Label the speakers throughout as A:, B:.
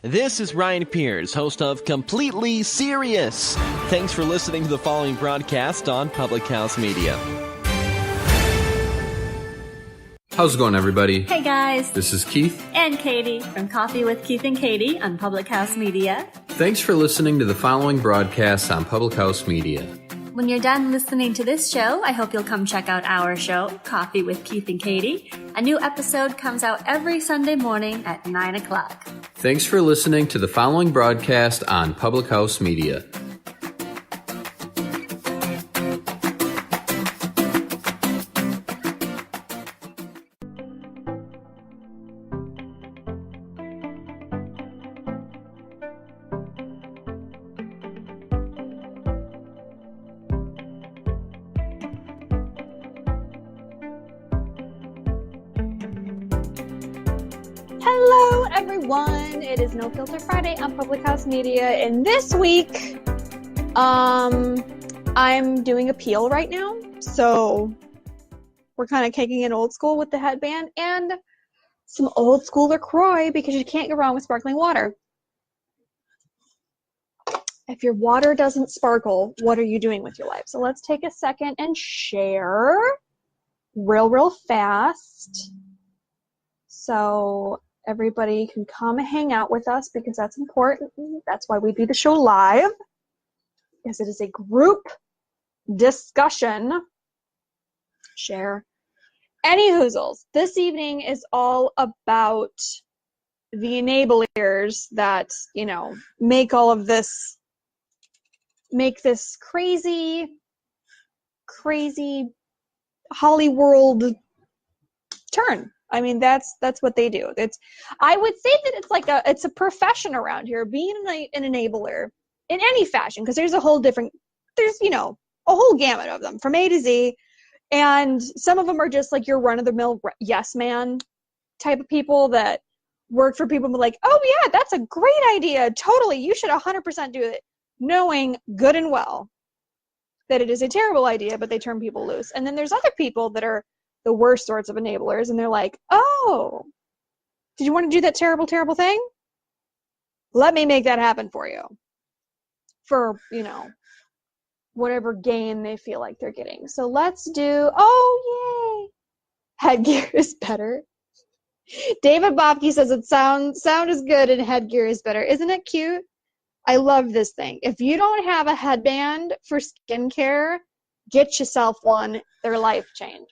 A: This is Ryan Pierce, host of Completely Serious. Thanks for listening to the following broadcast on Public House Media.
B: How's it going, everybody?
C: Hey guys,
B: This is Keith.
C: and Katie from Coffee with Keith and Katie on Public House Media.
B: Thanks for listening to the following broadcasts on Public House Media.
C: When you're done listening to this show, I hope you'll come check out our show, Coffee with Keith and Katie. A new episode comes out every Sunday morning at 9 o'clock.
B: Thanks for listening to the following broadcast on Public House Media.
D: Hello, everyone. It is No Filter Friday on Public House Media, and this week, I'm doing a peel right now, so we're kind of kicking it old school with the headband and some old school LaCroix because you can't go wrong with sparkling water. If your water doesn't sparkle, what are you doing with your life? So let's take a second and share real fast. So everybody can come and hang out with us because that's important. That's why we do the show live, because it is a group discussion. Share. Any hoozles. This evening is all about the enablers that, make all of this, make this crazy Hollywood turn. I mean, that's what they do. I would say that it's a profession around here, being an enabler in any fashion, because there's a whole gamut of them from A to Z, and some of them are just like your run-of-the-mill yes man type of people that work for people and be like, oh yeah, that's a great idea, totally, you should 100% do it, knowing good and well that it is a terrible idea, but they turn people loose. And then there's other people that are the worst sorts of enablers, and they're like, oh, did you want to do that terrible thing? Let me make that happen for you. For, whatever gain they feel like they're getting. So let's do, oh, yay! Headgear is better. David Bobke says sound is good and headgear is better. Isn't it cute? I love this thing. If you don't have a headband for skincare, get yourself one. They're life-changing.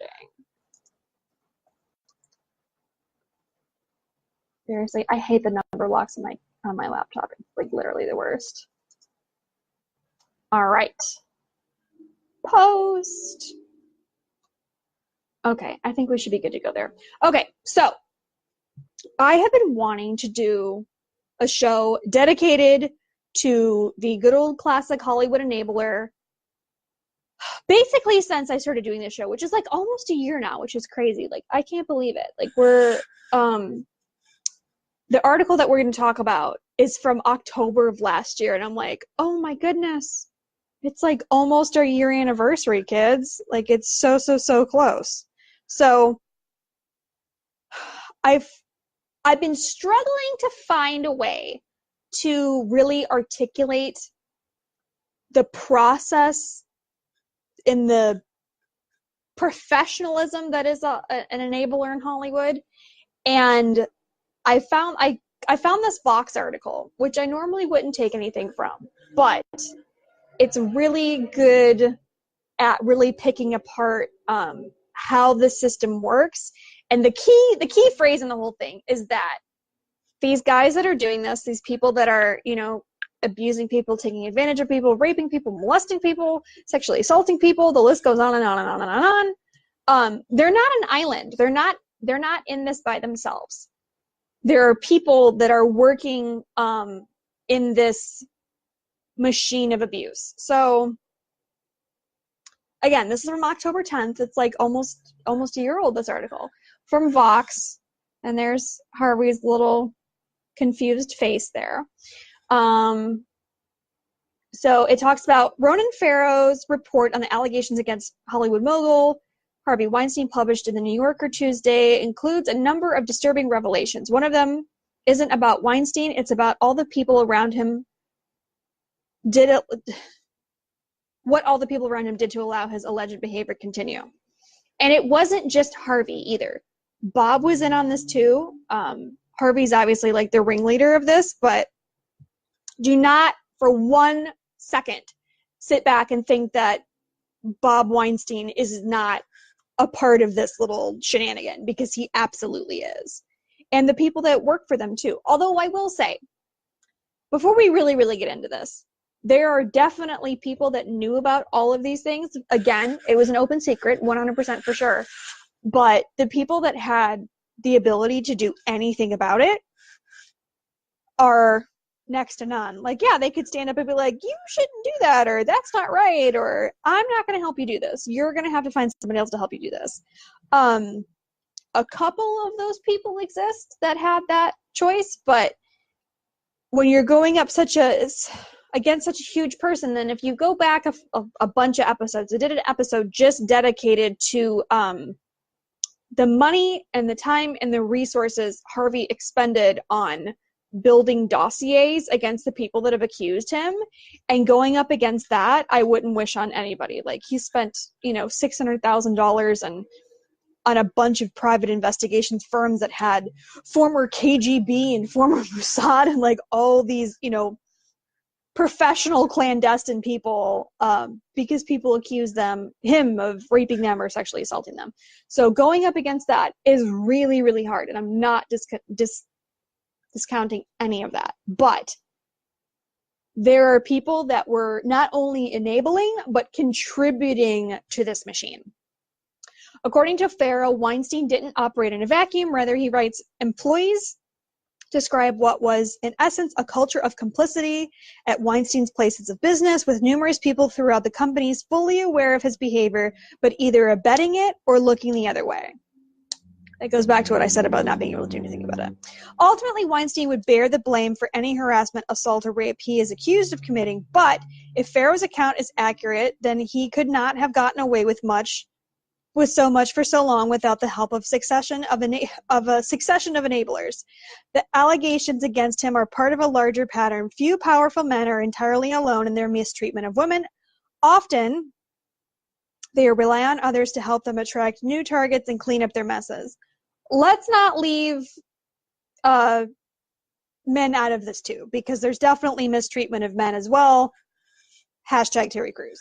D: Seriously, I hate the number locks on my laptop. It's like literally the worst. All right. Post. Okay, I think we should be good to go there. Okay, so I have been wanting to do a show dedicated to the good old classic Hollywood enabler basically since I started doing this show, which is like almost a year now, which is crazy. Like, I can't believe it. Like, the article that we're going to talk about is from October of last year, and I'm like, oh my goodness, it's like almost our year anniversary, kids. Like, it's so close. So I've been struggling to find a way to really articulate the process in the professionalism that is an enabler in Hollywood. And I found this Vox article, which I normally wouldn't take anything from, but it's really good at really picking apart how the system works. And the key phrase in the whole thing is that these guys that are doing this, these people that are, abusing people, taking advantage of people, raping people, molesting people, sexually assaulting people, the list goes on and on and on and on. They're not an island. They're not in this by themselves. There are people that are working in this machine of abuse. So again, this is from October 10th. It's like almost a year old, this article from Vox, and there's Harvey's little confused face there. So it talks about Ronan Farrow's report on the allegations against Hollywood mogul Harvey Weinstein, published in the New Yorker Tuesday, includes a number of disturbing revelations. One of them isn't about Weinstein. It's about all the people around him what all the people around him did to allow his alleged behavior to continue. And it wasn't just Harvey either. Bob was in on this too. Harvey's obviously like the ringleader of this, but do not for 1 second sit back and think that Bob Weinstein is not a part of this little shenanigan, because he absolutely is. And the people that work for them too. Although I will say, before we really, really get into this, there are definitely people that knew about all of these things. Again, it was an open secret, 100% for sure. But the people that had the ability to do anything about it are next to none. Like, yeah, they could stand up and be like, you shouldn't do that, or that's not right, or I'm not going to help you do this. You're going to have to find somebody else to help you do this. A couple of those people exist that had that choice, but when you're going up against such a huge person, then if you go back a bunch of episodes, I did an episode just dedicated to the money and the time and the resources Harvey expended on building dossiers against the people that have accused him, and going up against that, I wouldn't wish on anybody. Like, he spent, $600,000 and on a bunch of private investigations firms that had former KGB and former Mossad and like all these, professional clandestine people, because people accuse him of raping them or sexually assaulting them. So going up against that is really, really hard, and I'm not discounting any of that. But there are people that were not only enabling, but contributing to this machine. According to Farrow, Weinstein didn't operate in a vacuum. Rather, he writes, employees describe what was, in essence, a culture of complicity at Weinstein's places of business, with numerous people throughout the companies fully aware of his behavior, but either abetting it or looking the other way. It goes back to what I said about not being able to do anything about it. Ultimately, Weinstein would bear the blame for any harassment, assault, or rape he is accused of committing, but if Farrow's account is accurate, then he could not have gotten away with so much for so long without the help of a succession of enablers. The allegations against him are part of a larger pattern. Few powerful men are entirely alone in their mistreatment of women. Often, they rely on others to help them attract new targets and clean up their messes. Let's not leave men out of this too, because there's definitely mistreatment of men as well. Hashtag Terry Crews.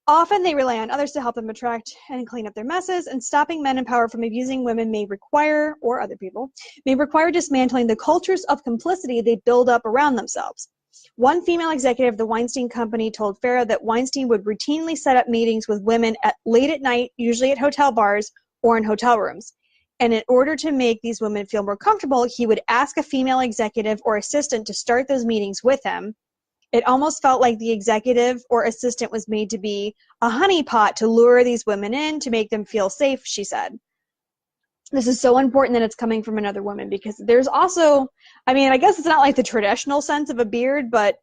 D: Often they rely on others to help them attract and clean up their messes, and stopping men in power from abusing women or other people, may require dismantling the cultures of complicity they build up around themselves. One female executive of the Weinstein Company told Farrow that Weinstein would routinely set up meetings with women late at night, usually at hotel bars or in hotel rooms. And in order to make these women feel more comfortable, he would ask a female executive or assistant to start those meetings with him. It almost felt like the executive or assistant was made to be a honeypot to lure these women in, to make them feel safe, she said. This is so important that it's coming from another woman, because there's also, I guess it's not like the traditional sense of a beard, but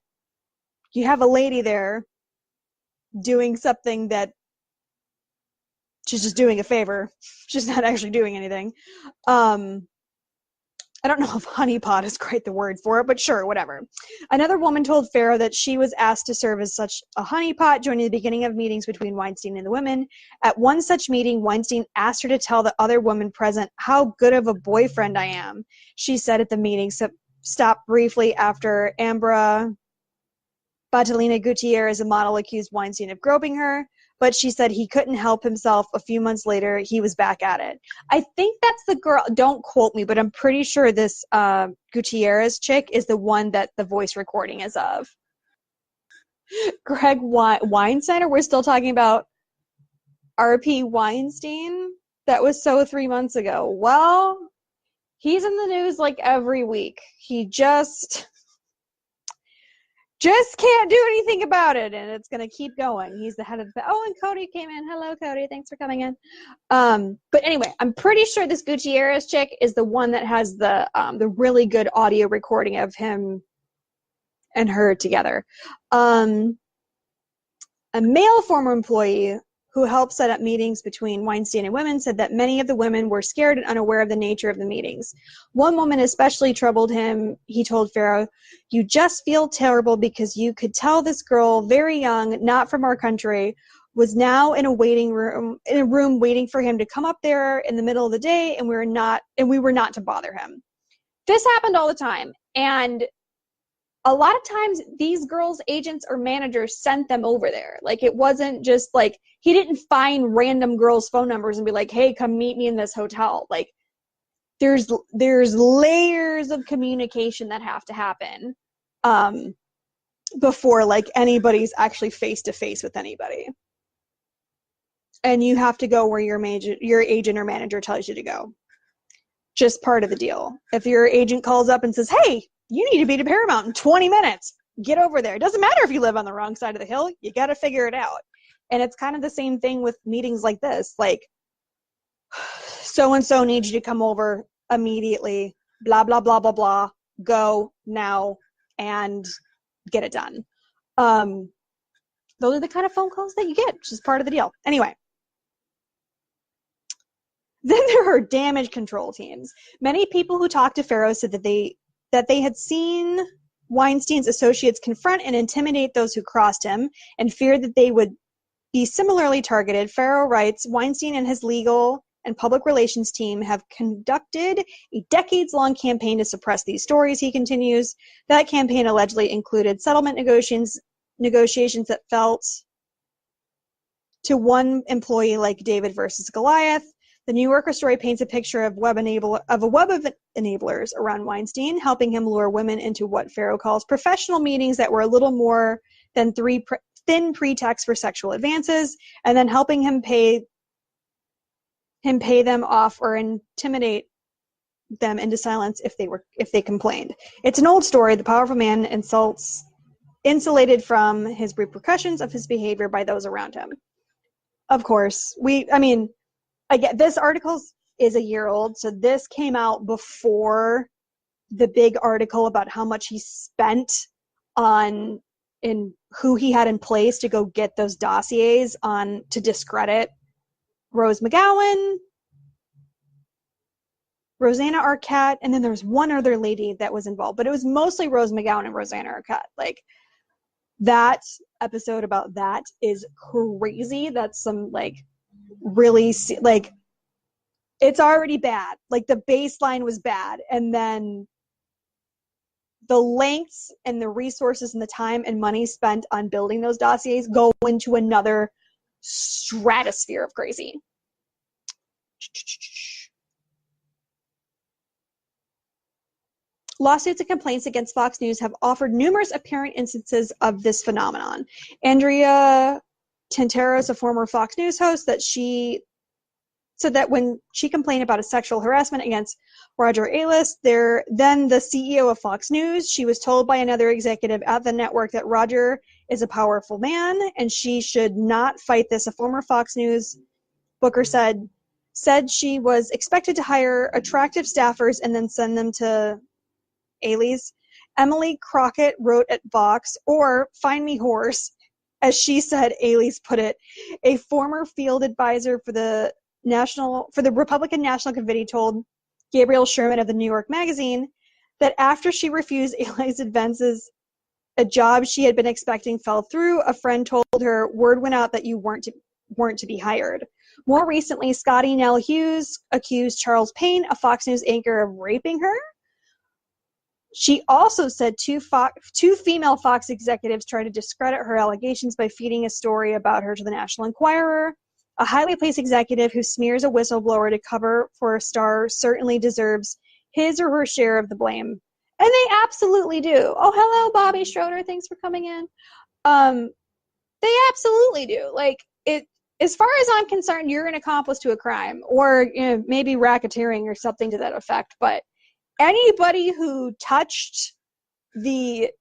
D: you have a lady there doing something that she's just doing a favor. She's not actually doing anything. I don't know if honeypot is quite the word for it, but sure, whatever. Another woman told Farrow that she was asked to serve as such a honeypot during the beginning of meetings between Weinstein and the women. At one such meeting, Weinstein asked her to tell the other woman present how good of a boyfriend I am. She said at the meeting, stopped briefly after Ambra Batalina Gutierrez, a model, accused Weinstein of groping her. But she said he couldn't help himself. A few months later, he was back at it. I think that's the girl. Don't quote me, but I'm pretty sure this Gutierrez chick is the one that the voice recording is of. Greg Weinstein, or we're still talking about R.P. Weinstein? That was so 3 months ago. Well, he's in the news like every week. He just can't do anything about it, and it's going to keep going. He's the head of the... Oh, and Cody came in. Hello, Cody. Thanks for coming in. But anyway, I'm pretty sure this Gutierrez chick is the one that has the really good audio recording of him and her together. A male former employee who helped set up meetings between Weinstein and women, said that many of the women were scared and unaware of the nature of the meetings. One woman especially troubled him. He told Farrow, "You just feel terrible because you could tell this girl, very young, not from our country, was now in a room waiting for him to come up there in the middle of the day, and we were not to bother him." This happened all the time, and a lot of times these girls' agents or managers sent them over there. Like, it wasn't just like, he didn't find random girls' phone numbers and be like, "Hey, come meet me in this hotel." Like, there's layers of communication that have to happen before like anybody's actually face to face with anybody. And you have to go where your agent or manager tells you to go. Just part of the deal. If your agent calls up and says, "Hey, you need to be to Paramount in 20 minutes. Get over there." It doesn't matter if you live on the wrong side of the hill. You got to figure it out. And it's kind of the same thing with meetings like this. Like, so-and-so needs you to come over immediately. Blah, blah, blah, blah, blah. Go now and get it done. Those are the kind of phone calls that you get, which is part of the deal. Anyway. Then there are damage control teams. Many people who talked to Farrow said that they had seen Weinstein's associates confront and intimidate those who crossed him and feared that they would be similarly targeted. Farrow writes, "Weinstein and his legal and public relations team have conducted a decades-long campaign to suppress these stories," he continues. That campaign allegedly included settlement negotiations that felt to one employee like David versus Goliath. The New Yorker story paints a picture of a web of enablers around Weinstein, helping him lure women into what Farrow calls professional meetings that were a little more than thin pretexts for sexual advances, and then helping him pay them off or intimidate them into silence if they complained. It's an old story. The powerful man insulated from his repercussions of his behavior by those around him. Of course, again, this article is a year old, so this came out before the big article about how much he spent in who he had in place to go get those dossiers to discredit Rose McGowan, Rosanna Arquette, and then there was one other lady that was involved, but it was mostly Rose McGowan and Rosanna Arquette. Like, that episode about that is crazy. That's some like really like, it's already bad. Like, the baseline was bad, and then the lengths and the resources and the time and money spent on building those dossiers go into another stratosphere of crazy. Lawsuits and complaints against Fox News have offered numerous apparent instances of this phenomenon. Andrea Tantaros, a former Fox News host, that she said that when she complained about a sexual harassment against Roger Ailes, then the CEO of Fox News, she was told by another executive at the network that Roger is a powerful man and she should not fight this. A former Fox News booker said she was expected to hire attractive staffers and then send them to Ailes. Emily Crockett wrote at Vox, or "Find me horse," as she said, Ailes put it. A former field advisor for the Republican National Committee told Gabriel Sherman of the New York Magazine that after she refused Ailes advances, a job she had been expecting fell through. A friend told her word went out that you weren't to be hired. More recently, Scotty Nell Hughes accused Charles Payne, a Fox News anchor, of raping her. She also said two female Fox executives tried to discredit her allegations by feeding a story about her to the National Enquirer. A highly placed executive who smears a whistleblower to cover for a star certainly deserves his or her share of the blame. And they absolutely do. Oh, hello, Bobby Schroeder. Thanks for coming in. They absolutely do. Like, as far as I'm concerned, you're an accomplice to a crime, or maybe racketeering or something to that effect. But anybody who touched the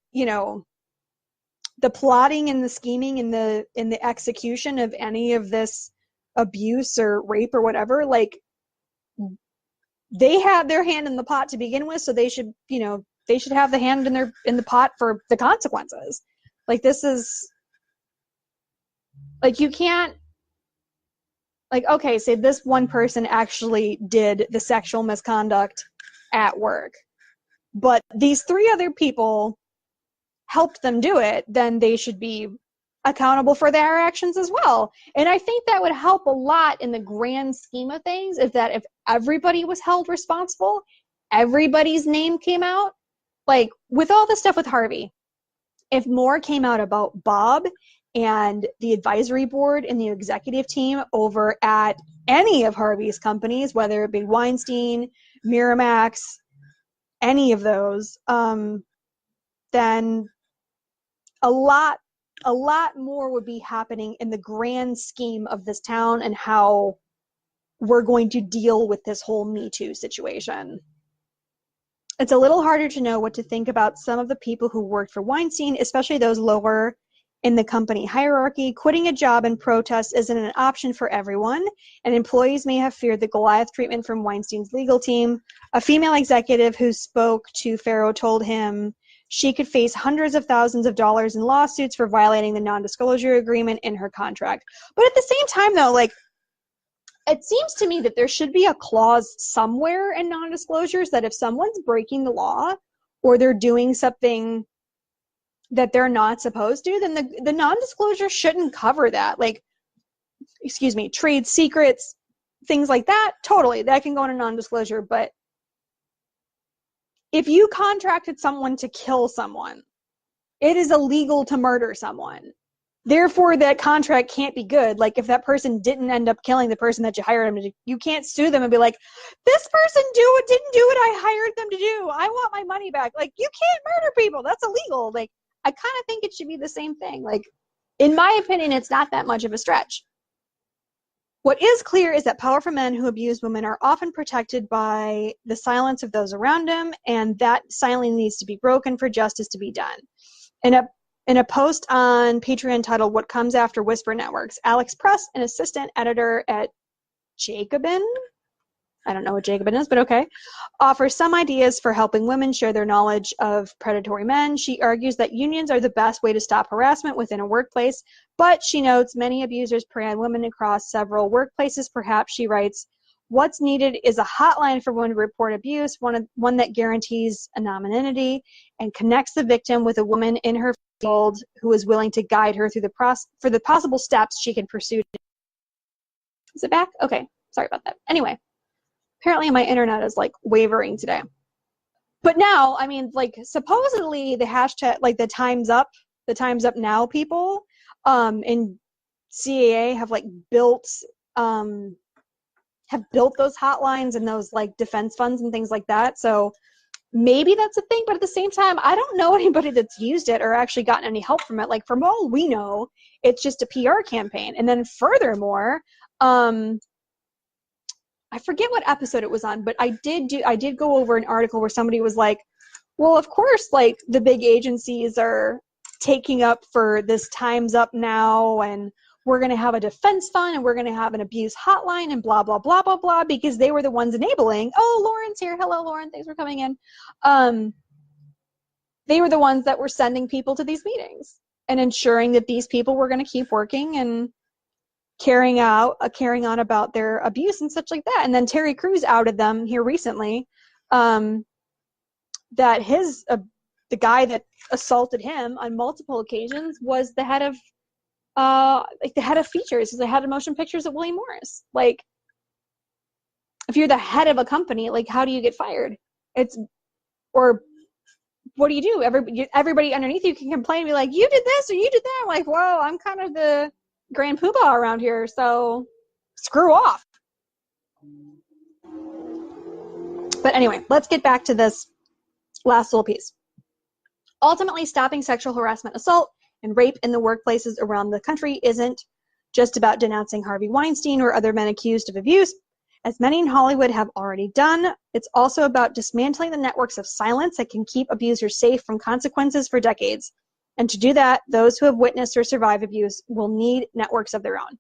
D: plotting and the scheming and the execution of any of this abuse or rape or whatever, like, they had their hand in the pot to begin with, so they should have the hand in the pot for the consequences. Like, this is, like, you can't Like, okay, say this one person actually did the sexual misconduct at work, but these 3 other people helped them do it, then they should be accountable for their actions as well. And I think that would help a lot in the grand scheme of things, is that if everybody was held responsible, everybody's name came out. Like, with all the stuff with Harvey, if more came out about Bob and the advisory board and the executive team over at any of Harvey's companies, whether it be Weinstein, Miramax, any of those, then a lot more would be happening in the grand scheme of this town and how we're going to deal with this whole Me Too situation. It's a little harder to know what to think about some of the people who worked for Weinstein, especially those lower in the company hierarchy. Quitting a job in protest isn't an option for everyone, and employees may have feared the Goliath treatment from Weinstein's legal team. A female executive who spoke to Farrow told him she could face hundreds of thousands of dollars in lawsuits for violating the non-disclosure agreement in her contract. But at the same time, though, like, it seems to me that there should be a clause somewhere in non-disclosures that if someone's breaking the law or they're doing something that they're not supposed to, then the non-disclosure shouldn't cover that. Like, excuse me, trade secrets, things like that, totally, that can go in a non-disclosure. But if you contracted someone to kill someone, it is illegal to murder someone. Therefore, that contract can't be good. Like, if that person didn't end up killing the person that you hired them to do, you can't sue them and be like, this person didn't do what I hired them to do. I want my money back. Like, you can't murder people. That's illegal. Like, I kind of think it should be the same thing. Like, in my opinion, it's not that much of a stretch. What is clear is that powerful men who abuse women are often protected by the silence of those around them, and that silence needs to be broken for justice to be done. In a post on Patreon titled What Comes After Whisper Networks, Alex Press, an assistant editor at Jacobin, I don't know what Jacobin is, but okay, offers some ideas for helping women share their knowledge of predatory men. She argues that unions are the best way to stop harassment within a workplace, but she notes many abusers prey on women across several workplaces. Perhaps, she writes, what's needed is a hotline for women to report abuse, one that guarantees anonymity and connects the victim with a woman in her field who is willing to guide her through the possible steps she can pursue. Is it back? Okay, sorry about that. Anyway, apparently my internet is like wavering today. But now, I mean, like, supposedly the hashtag, like the Time's Up Now people in CAA have like built those hotlines and those like defense funds and things like that. So maybe that's a thing, but at the same time, I don't know anybody that's used it or actually gotten any help from it. Like, from all we know, it's just a PR campaign. And then furthermore, I forget what episode it was on, but I did go over an article where somebody was like, well, of course, like, the big agencies are taking up for this Time's Up Now, and we're going to have a defense fund, and we're going to have an abuse hotline, and blah, blah, blah, blah, blah, because they were the ones enabling. Oh, Lauren's here. Hello, Lauren. Thanks for coming in. They were the ones that were sending people to these meetings and ensuring that these people were going to keep working and carrying on about their abuse and such like that. And then Terry Crews outed them here recently, that the guy that assaulted him on multiple occasions was the head of features, the head of motion pictures at William Morris. Like, if you're the head of a company, like, how do you get fired? Or what do you do? Everybody underneath you can complain and be like, you did this or you did that. I'm like, whoa, I'm kind of the grand poobah around here, so screw off. But anyway, let's get back to this last little piece. Ultimately, stopping sexual harassment, assault, and rape in the workplaces around the country isn't just about denouncing Harvey Weinstein or other men accused of abuse, as many in Hollywood have already done. It's also about dismantling the networks of silence that can keep abusers safe from consequences for decades. And to do that, those who have witnessed or survived abuse will need networks of their own.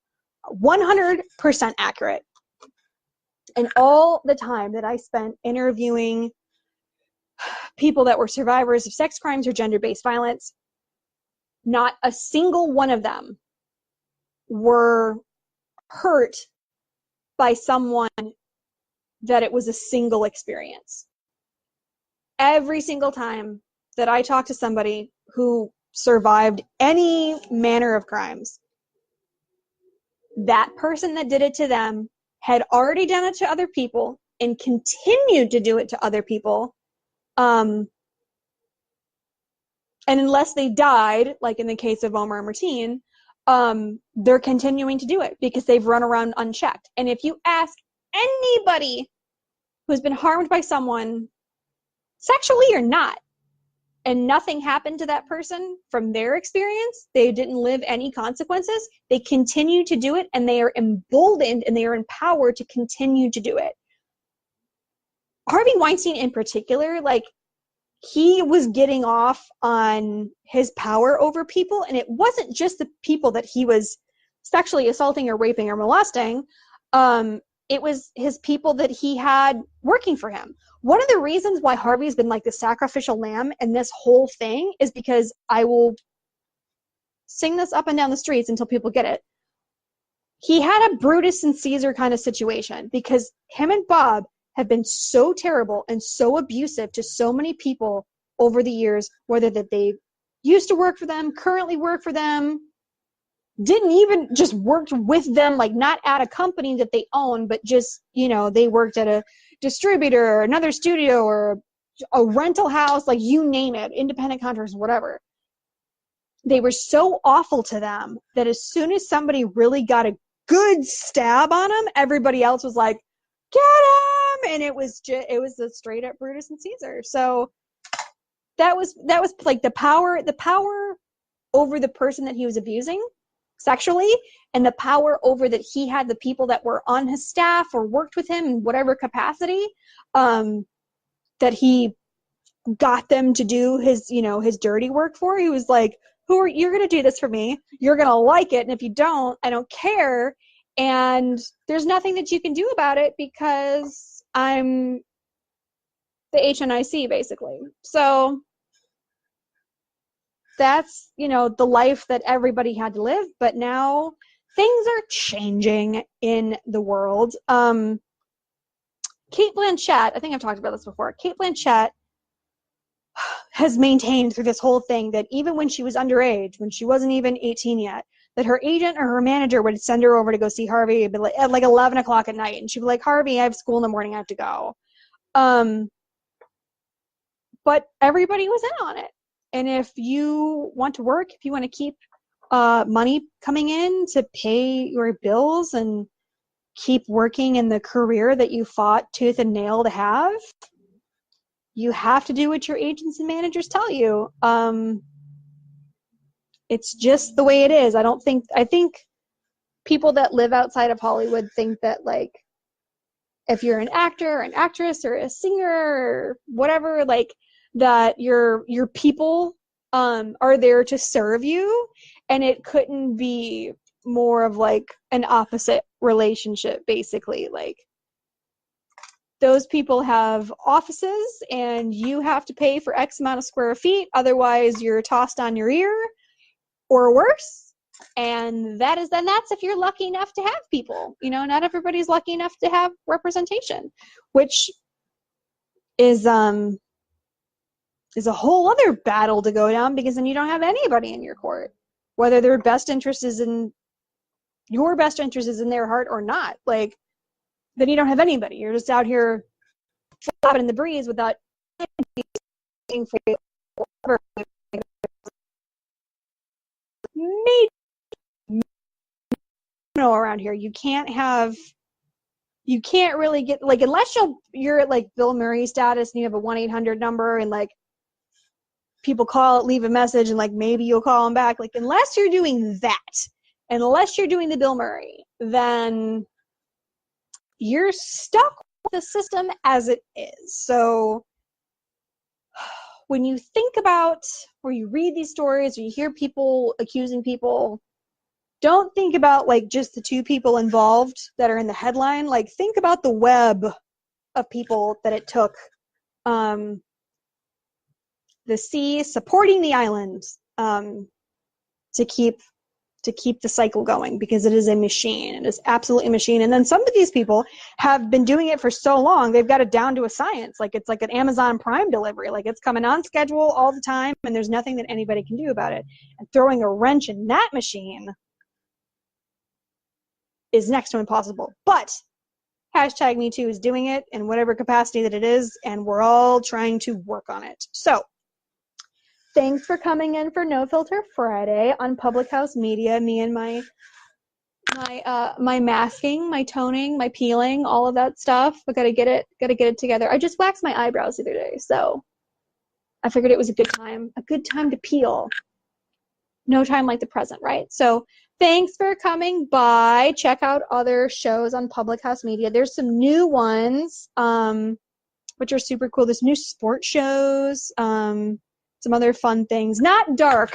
D: 100% accurate. And all the time that I spent interviewing people that were survivors of sex crimes or gender-based violence, not a single one of them were hurt by someone that it was a single experience. Every single time that I talk to somebody who survived any manner of crimes, that person that did it to them had already done it to other people and continued to do it to other people. And unless they died, like in the case of Omar and Martine, they're continuing to do it because they've run around unchecked. And if you ask anybody who's been harmed by someone, sexually or not, and nothing happened to that person from their experience, they didn't live any consequences, they continue to do it, and they are emboldened and they are empowered to continue to do it. Harvey Weinstein in particular, like, he was getting off on his power over people, and it wasn't just the people that he was sexually assaulting or raping or molesting. It was his people that he had working for him. One of the reasons why Harvey's been like the sacrificial lamb in this whole thing is because, I will sing this up and down the streets until people get it. He had a Brutus and Caesar kind of situation because him and Bob have been so terrible and so abusive to so many people over the years, whether that they used to work for them, currently work for them, didn't even just worked with them, like not at a company that they own, but just, you know, they worked at a distributor or another studio or a rental house, like you name it, independent contractors, whatever. They were so awful to them that as soon as somebody really got a good stab on them, everybody else was like, get him! And it was a straight up Brutus and Caesar. So that was like the power over the person that he was abusing sexually, and the power over that he had the people that were on his staff or worked with him in whatever capacity, that he got them to do his, you know, his dirty work for. He was like, you're going to do this for me. You're going to like it. And if you don't, I don't care. And there's nothing that you can do about it because I'm the HNIC, basically. So that's, you know, the life that everybody had to live. But now things are changing in the world. Cate Blanchett, I think I've talked about this before. Cate Blanchett has maintained through this whole thing that even when she was underage, when she wasn't even 18 yet, that her agent or her manager would send her over to go see Harvey at like 11 o'clock at night. And she'd be like, Harvey, I have school in the morning, I have to go. But everybody was in on it. And if you want to work, if you want to keep money coming in to pay your bills and keep working in the career that you fought tooth and nail to have, you have to do what your agents and managers tell you. It's just the way it is. I think people that live outside of Hollywood think that, like, if you're an actor or an actress or a singer or whatever, like, that your people are there to serve you, and it couldn't be more of like an opposite relationship, basically. Like, those people have offices and you have to pay for X amount of square feet, otherwise you're tossed on your ear or worse. And that's if you're lucky enough to have people. You know, not everybody's lucky enough to have representation, which is a whole other battle to go down, because then you don't have anybody in your court, whether their best interest is in your best interest is in their heart or not. Like, then you don't have anybody. You're just out here flapping in the breeze without anything for you. Around here, you can't really get, like, unless you're at like Bill Murray status and you have a 1-800 number and like people call it, leave a message, and like maybe you'll call them back. Like, unless you're doing that, unless you're doing the Bill Murray, then you're stuck with the system as it is. So when you think about, or you read these stories, or you hear people accusing people, don't think about like just the two people involved that are in the headline. Like, think about the web of people that it took. The sea supporting the island to keep to keep the cycle going, because it is a machine. It is absolutely a machine. And then some of these people have been doing it for so long, they've got it down to a science. Like it's like an Amazon Prime delivery. Like it's coming on schedule all the time, and there's nothing that anybody can do about it. And throwing a wrench in that machine is next to impossible. But hashtag Me Too is doing it in whatever capacity that it is, and we're all trying to work on it. So thanks for coming in for No Filter Friday on Public House Media. Me and my masking, my toning, my peeling, all of that stuff. I gotta get it together. I just waxed my eyebrows the other day, so I figured it was a good time to peel. No time like the present, right? So thanks for coming by. Check out other shows on Public House Media. There's some new ones, which are super cool. There's new sports shows, some other fun things. Not dark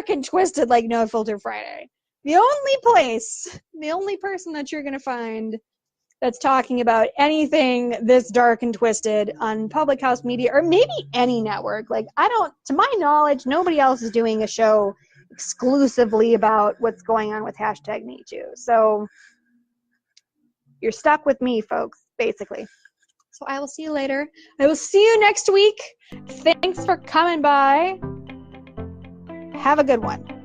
D: and twisted like No Filter Friday. The only person that you're going to find that's talking about anything this dark and twisted on Public House Media, or maybe any network. Like, to my knowledge, nobody else is doing a show exclusively about what's going on with hashtag Me Too. So you're stuck with me, folks, basically. So I will see you later. I will see you next week. Thanks for coming by. Have a good one.